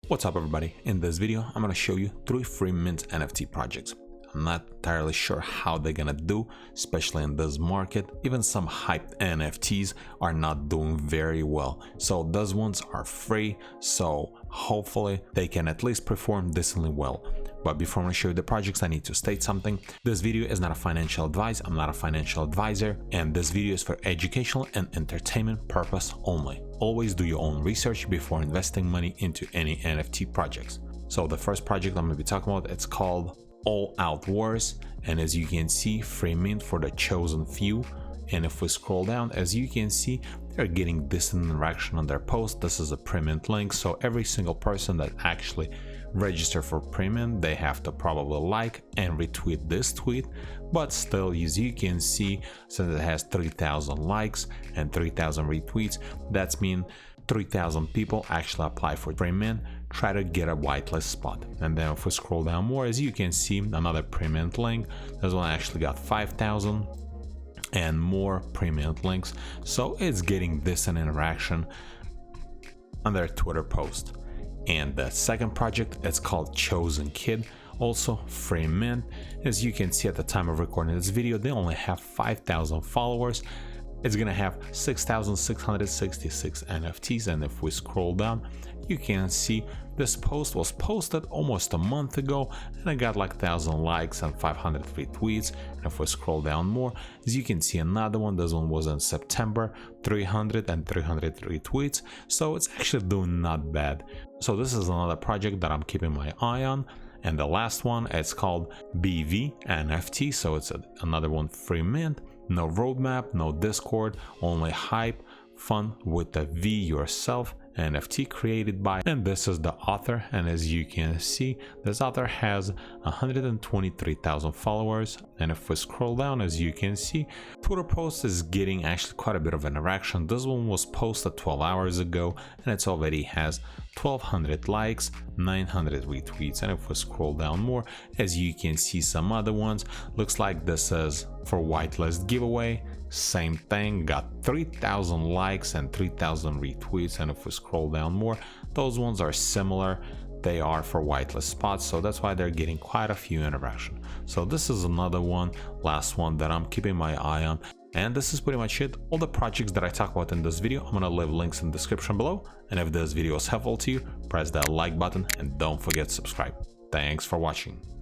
What's up everybody, in this video I'm going to show you 3 free mint NFT projects. I'm not entirely sure how they're gonna do, especially in this market. Even some hyped NFTs are not doing very well, so those ones are free, so hopefully they can at least perform decently well. But before I show you the projects, I need to state something. This video is not a financial advice, I'm not a financial advisor, and this video is for educational and entertainment purpose only. Always do your own research before investing money into any NFT projects. So the first project I'm going to be talking about, it's called All Out Wars, and as you can see, free mint for the chosen few. And if we scroll down, as you can see, they're getting decent interaction on their post. This is a pre-mint link, so every single person that actually register for pre-mint, they have to probably like and retweet this tweet. But still, as you can see, since it has 3,000 likes and 3,000 retweets, that's mean 3,000 people actually apply for pre-mint, try to get a whitelist spot. And then if we scroll down more, as you can see, another pre-mint link. This one actually got 5,000 and more pre-mint links, so it's getting decent interaction on their Twitter post. And the second project, it's called Chosen Kid, also free mint. As you can see, at the time of recording this video, they only have 5,000 followers. It's gonna have 6,666 NFTs, and if we scroll down, you can see this post was posted almost a month ago and it got like 1,000 likes and 500 retweets. And if we scroll down more, as you can see, another one, this one was in September, 300 and 300 retweets, so it's actually doing not bad. So this is another project that I'm keeping my eye on. And the last one, it's called BV NFT, so it's another one free mint. No roadmap, no Discord, only hype, fun with the V yourself NFT created by, and this is the author. And as you can see, this author has 123,000 followers. And if we scroll down, as you can see, Twitter post is getting actually quite a bit of interaction. This one was posted 12 hours ago and it's already has 1,200 likes, 900 retweets. And if we scroll down more, as you can see, some other ones, looks like this is for whitelist giveaway. Same thing, got 3,000 likes and 3,000 retweets. And if we scroll down more, those ones are similar, they are for whitelist spots, so that's why they're getting quite a few interaction. So this is another one, last one that I'm keeping my eye on. And this is pretty much it. All the projects that I talk about in this video, I'm gonna leave links in the description below. And if this video is helpful to you, press that like button and don't forget to subscribe. Thanks for watching.